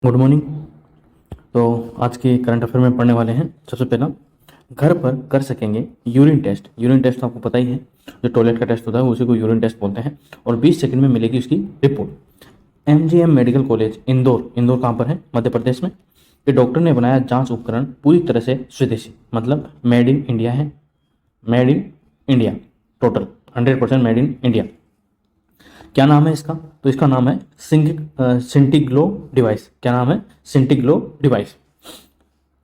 Good morning. तो आज के करंट अफेयर में पढ़ने वाले हैं। सबसे पहला, घर पर कर सकेंगे यूरिन टेस्ट। यूरिन टेस्ट तो आपको पता ही है, जो टॉयलेट का टेस्ट होता है उसी को यूरिन टेस्ट बोलते हैं, और 20 सेकंड में मिलेगी उसकी report. MGM medical college Indore, Indore कहाँ पर है? मध्य प्रदेश में। ये डॉक्टर ने बनाया जांच उपकरण पूरी तरह से स्वदेशी, मतलब मेड इन इंडिया है। Made in India, total 100% made in India. क्या नाम है इसका? तो इसका नाम है सिंटिग्लो डिवाइस। क्या नाम है? सिंटिग्लो डिवाइस।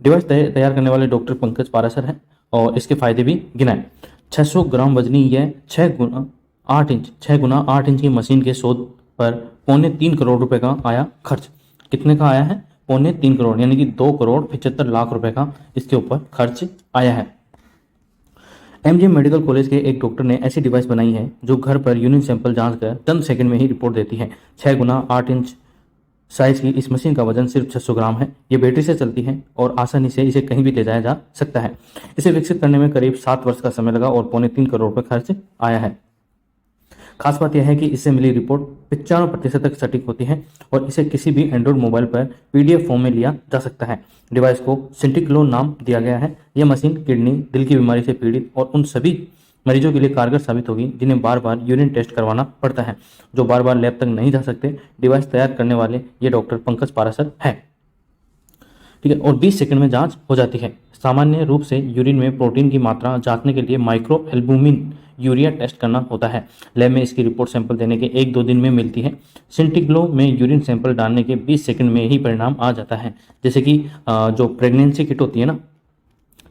डिवाइस तैयार करने वाले डॉक्टर पंकज पारासर हैं, और इसके फायदे भी गिनाए। 600 ग्राम वजनी यह 6 गुना 8 इंच की मशीन के शोध पर 2.25 करोड़ रुपए का आया खर्च। कितने का आया है? 2.25 करोड़, यानी कि 2 करोड़ 75 लाख रुपए का इसके ऊपर खर्च आया है। एमजीएम मेडिकल कॉलेज के एक डॉक्टर ने ऐसी डिवाइस बनाई है जो घर पर यूरिन सैंपल जांच कर चंद सेकंड में ही रिपोर्ट देती है। 6 गुना 8 इंच साइज की इस मशीन का वजन सिर्फ 600 ग्राम है। ये बैटरी से चलती है और आसानी से इसे कहीं भी ले जाया जा सकता है। इसे विकसित करने में करीब 7 वर्ष का समय लगा और 2.25 करोड़ रुपये खर्च आया है। खास बात यह है कि इससे मिली रिपोर्ट 95% तक सटीक होती है, और इसे किसी भी एंड्रॉयड मोबाइल पर पीडीएफ फॉर्म में लिया जा सकता है। डिवाइस को सिंटिग्लो नाम दिया गया है। यह मशीन किडनी, दिल की बीमारी से पीड़ित और उन सभी मरीजों के लिए कारगर साबित होगी जिन्हें बार बार यूरिन टेस्ट करवाना पड़ता है, जो बार बार लैब तक नहीं जा सकते। डिवाइस तैयार करने वाले ये डॉक्टर पंकज पारासर है। ठीक है, और 20 सेकंड में जांच हो जाती है। सामान्य रूप से यूरिन में प्रोटीन की मात्रा जांचने के लिए माइक्रो एल्बुमिन यूरिया टेस्ट करना होता है। लैब में इसकी रिपोर्ट सैंपल देने के 1-2 दिन में मिलती है। सिंटिग्लो में यूरिन सैंपल डालने के 20 सेकंड में ही परिणाम आ जाता है। जैसे कि जो प्रेगनेंसी किट होती है ना,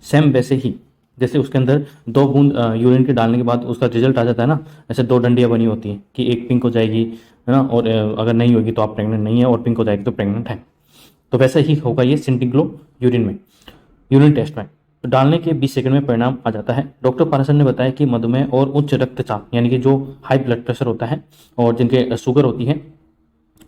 सेम वैसे ही, जैसे उसके अंदर 2 बूंद यूरिन के डालने के बाद उसका रिजल्ट आ जाता है ना, ऐसे 2 डंडियाँ बनी होती हैं कि एक पिंक हो जाएगी, है ना, और अगर नहीं होगी तो आप प्रेग्नेंट नहीं है, और पिंक हो जाएगी तो प्रेग्नेंट है। तो वैसा ही होगा ये सिंटिग्लो यूरिन में, यूरिन टेस्ट में। तो डालने के 20 सेकंड में परिणाम आ जाता है। डॉक्टर पारासर ने बताया कि मधुमेह और उच्च रक्तचाप, यानी कि जो हाई ब्लड प्रेशर होता है और जिनके शुगर होती है,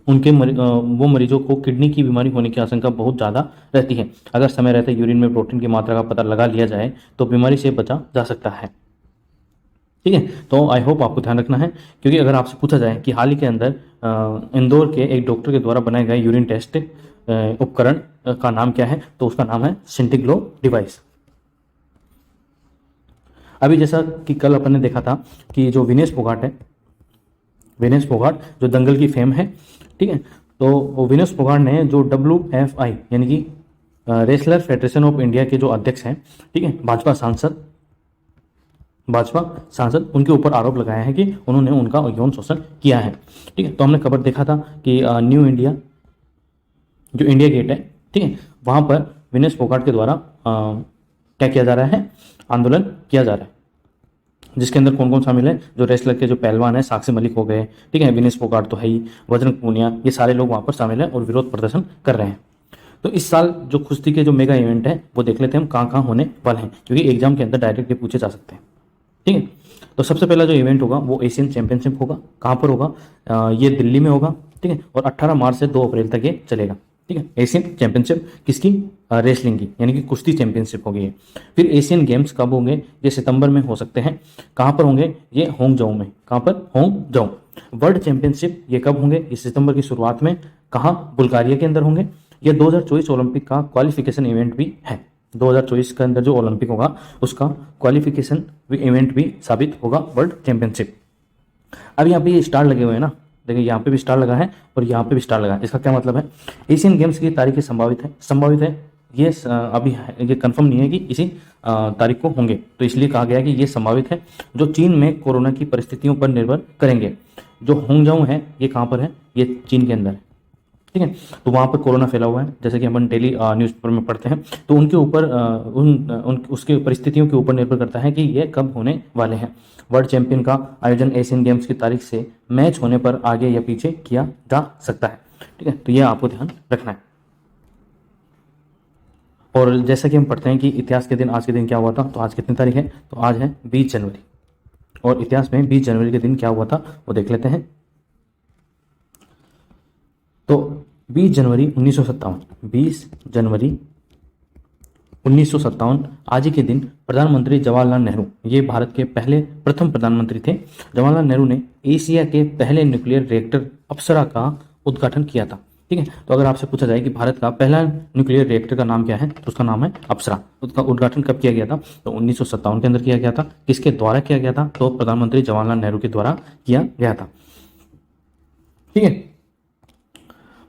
उनके वो मरीजों को किडनी की बीमारी होने की आशंका बहुत ज़्यादा रहती है। अगर समय रहते यूरिन में प्रोटीन की मात्रा का पता लगा लिया जाए तो बीमारी से बचा जा सकता है। ठीक है, तो आई होप आपको ध्यान रखना है, क्योंकि अगर आपसे पूछा जाए कि हाल ही के अंदर इंदौर के एक डॉक्टर के द्वारा बनाए गए यूरिन टेस्ट उपकरण का नाम क्या है, तो उसका नाम है सिंटिग्लो डिवाइस। अभी जैसा कि कल अपन ने देखा था कि जो विनेश फोगाट है, विनेश फोगाट जो दंगल की फेम है, ठीक है, तो वो विनेश फोगाट ने जो WFI यानी कि रेसलर फेडरेशन ऑफ इंडिया के जो अध्यक्ष हैं, ठीक है, भाजपा सांसद, उनके ऊपर आरोप लगाया है कि उन्होंने उनका यौन शोषण किया है। ठीक है, तो हमने खबर देखा था कि न्यू इंडिया, जो इंडिया गेट है, ठीक है, वहाँ पर विनेश फोगाट के द्वारा क्या किया जा रहा है? आंदोलन किया जा रहा है, जिसके अंदर कौन कौन शामिल है? जो रेसलर के जो पहलवान है, साक्षी मलिक हो गए, ठीक है, विनेश फोगाट तो है ही, बजरंग पूनिया, ये सारे लोग वहाँ पर शामिल हैं और विरोध प्रदर्शन कर रहे हैं। तो इस साल जो कुश्ती के जो मेगा इवेंट है वो देख लेते हैं हम कहाँ कहाँ होने वाले हैं, क्योंकि एग्जाम के अंदर डायरेक्ट ये पूछे जा सकते हैं। ठीक है, तो सबसे पहला जो इवेंट होगा वो एशियन चैंपियनशिप होगा। कहाँ पर होगा? ये दिल्ली में होगा। ठीक है, और 18 मार्च से 2 अप्रैल तक ये चलेगा। ठीक है, एशियन चैंपियनशिप किसकी? रेसलिंग की, यानी कि कुश्ती चैंपियनशिप होगी ये। फिर एशियन गेम्स कब होंगे? ये सितंबर में हो सकते हैं। कहाँ पर होंगे? ये होंगजाओ में। कहाँ पर? होंगजाओ। वर्ल्ड चैंपियनशिप ये कब होंगे? ये सितंबर की शुरुआत में। कहाँ? बुल्गारिया के अंदर होंगे। ये 2024 ओलंपिक का क्वालिफिकेशन इवेंट भी है। 2024 के अंदर जो ओलंपिक होगा उसका क्वालिफिकेशन इवेंट भी साबित होगा वर्ल्ड चैंपियनशिप। अब यहाँ पे ये स्टार लगे हुए हैं ना, देखिए यहाँ पे भी स्टार लगा है और यहाँ पे भी स्टार लगा है। इसका क्या मतलब है? एशियन गेम्स की तारीखें संभावित है। ये अभी ये कंफर्म नहीं है कि इसी तारीख को होंगे, तो इसलिए कहा गया कि ये संभावित है, जो चीन में कोरोना की परिस्थितियों पर निर्भर करेंगे। जो होंगजाओ है ये कहाँ पर है? ये चीन के अंदर है। ठीक है, तो वहाँ पर कोरोना फैला हुआ है, जैसे कि अपन डेली न्यूज़पेपर में पढ़ते हैं। तो उनके ऊपर उसके परिस्थितियों के ऊपर निर्भर करता है कि ये कब होने वाले हैं। वर्ल्ड चैंपियन का आयोजन एशियन गेम्स की तारीख से मैच होने पर आगे या पीछे किया जा सकता है। ठीक है, तो ये आपको ध्यान रखना है। और जैसा कि हम पढ़ते हैं कि इतिहास के दिन, आज के दिन क्या हुआ था, तो आज कितनी तारीख है? तो आज है 20 जनवरी। और इतिहास में 20 जनवरी के दिन क्या हुआ था वो देख लेते हैं। तो 20 जनवरी 1957 आज ही के दिन प्रधानमंत्री जवाहरलाल नेहरू, ये भारत के प्रथम प्रधानमंत्री थे। जवाहरलाल नेहरू ने एशिया के पहले न्यूक्लियर रिएक्टर अप्सरा का उद्घाटन किया था। ठीक है। तो अगर आपसे पूछा जाए कि भारत का पहला न्यूक्लियर रिएक्टर का नाम क्या है, तो उसका नाम है अप्सरा। उसका उद्घाटन कब किया गया था, तो 1957 के अंदर किया गया था। किसके द्वारा किया गया था, तो प्रधानमंत्री जवाहरलाल नेहरू के द्वारा किया गया था। ठीक है।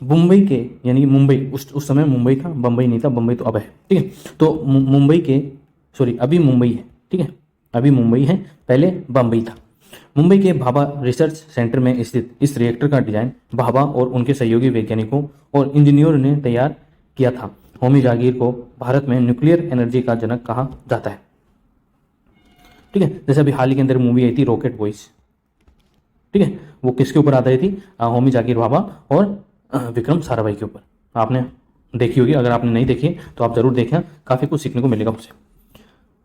मुंबई के, यानी कि मुंबई उस समय मुंबई था, बम्बई नहीं था, बम्बई तो अब है। ठीक है। तो मुंबई के, सॉरी अभी मुंबई है, ठीक है, अभी मुंबई है, पहले बम्बई था। मुंबई के भाभा रिसर्च सेंटर में स्थित इस रिएक्टर का डिजाइन भाभा और उनके सहयोगी वैज्ञानिकों और इंजीनियरों ने तैयार किया था। होमी जागीर को भारत में न्यूक्लियर एनर्जी का जनक कहा जाता है। ठीक है। जैसे अभी हाल ही के अंदर मूवी आई थी रॉकेट बॉयज, ठीक है, वो किसके ऊपर आधारित थी, होमी जागीर भाभा और विक्रम साराभाई के ऊपर। आपने देखी होगी, अगर आपने नहीं देखी तो आप जरूर देखें, काफ़ी कुछ सीखने को मिलेगा उससे।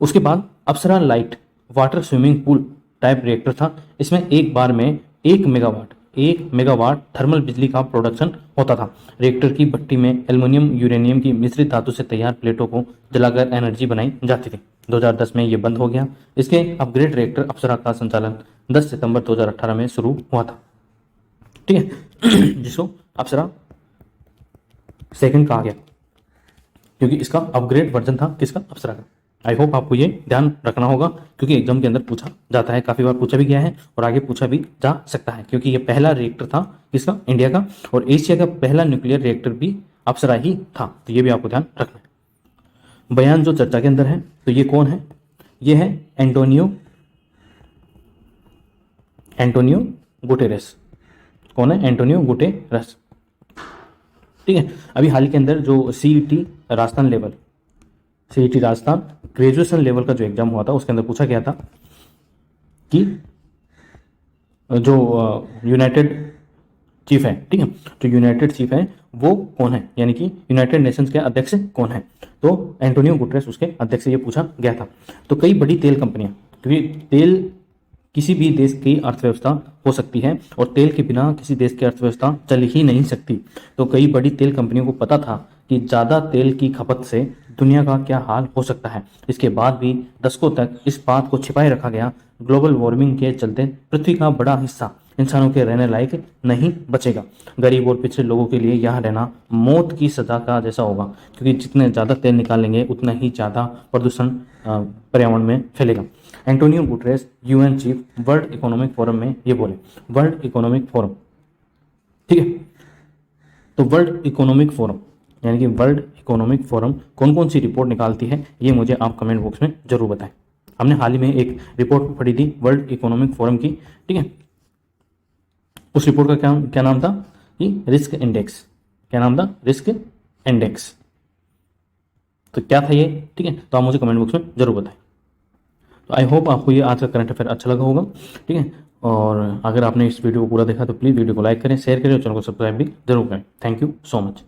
उसके बाद Apsara light water swimming pool type reactor था। इसमें एक बार में 1 मेगावाट थर्मल बिजली का प्रोडक्शन होता था। रिएक्टर की भट्टी में एल्युमिनियम यूरेनियम की मिश्रित धातु से तैयार प्लेटों को जलाकर एनर्जी बनाई जाती थी। 2010 में ये बंद हो गया। इसके अपग्रेड रिएक्टर अप्सरा का संचालन 10 सितंबर 2018 में शुरू हुआ था। ठीक है। जिसको अप्सरा सेकंड कहा गया, क्योंकि इसका अपग्रेड वर्जन था किसका, अप्सरा का। आई होप आपको ये ध्यान रखना होगा, क्योंकि एग्जाम के अंदर पूछा जाता है, काफ़ी बार पूछा भी गया है और आगे पूछा भी जा सकता है, क्योंकि ये पहला रिएक्टर था किसका, इंडिया का, और एशिया का पहला न्यूक्लियर रिएक्टर भी अप्सरा ही था। तो ये भी आपको ध्यान रखना है। बयान जो चर्चा के अंदर है, तो ये कौन है, ये है एंटोनियो गुटेरेस। कौन है, एंटोनियो गुटेरेस। ठीक है। अभी हाल के अंदर जो सीईटी राजस्थान ग्रेजुएशन लेवल का जो एग्जाम हुआ था, उसके अंदर पूछा गया था कि जो यूनाइटेड चीफ है, ठीक है, जो यूनाइटेड चीफ है वो कौन है, यानी कि यूनाइटेड नेशंस के अध्यक्ष कौन है, तो एंटोनियो गुटेरेस उसके अध्यक्ष, ये पूछा गया था। तो कई बड़ी तेल कंपनियां, क्योंकि तेल किसी भी देश की अर्थव्यवस्था हो सकती है और तेल के बिना किसी देश की अर्थव्यवस्था चल ही नहीं सकती। तो कई बड़ी तेल कंपनियों को पता था कि ज़्यादा तेल की खपत से दुनिया का क्या हाल हो सकता है। इसके बाद भी दशकों तक इस बात को छिपाए रखा गया। ग्लोबल वार्मिंग के चलते पृथ्वी का बड़ा हिस्सा इंसानों के रहने लायक नहीं बचेगा। गरीब और पिछड़े लोगों के लिए यहाँ रहना मौत की सजा का जैसा होगा, क्योंकि जितने ज़्यादा तेल निकालेंगे उतना ही ज़्यादा प्रदूषण पर्यावरण में फैलेगा। Antonio Guterres UN chief world economic forum में ये बोले, वर्ल्ड इकोनॉमिक फोरम, ठीक है। तो वर्ल्ड इकोनॉमिक फोरम, यानी कि वर्ल्ड इकोनॉमिक फोरम कौन कौन सी रिपोर्ट निकालती है, ये मुझे आप कमेंट बॉक्स में जरूर बताएं। हमने हाल ही में एक रिपोर्ट पढ़ी थी वर्ल्ड इकोनॉमिक फोरम की, ठीक है। उस रिपोर्ट का क्या नाम था कि रिस्क इंडेक्स। क्या नाम था, रिस्क इंडेक्स। तो क्या था ये, ठीक है, तो आप मुझे कमेंट बॉक्स में जरूर बताएं। तो आई होप आपको ये आज का करंट अफेयर अच्छा लगा होगा, ठीक है। और अगर आपने इस वीडियो को पूरा देखा तो प्लीज़ वीडियो को लाइक करें, शेयर करें और चैनल को सब्सक्राइब भी जरूर करें। Thank you so much.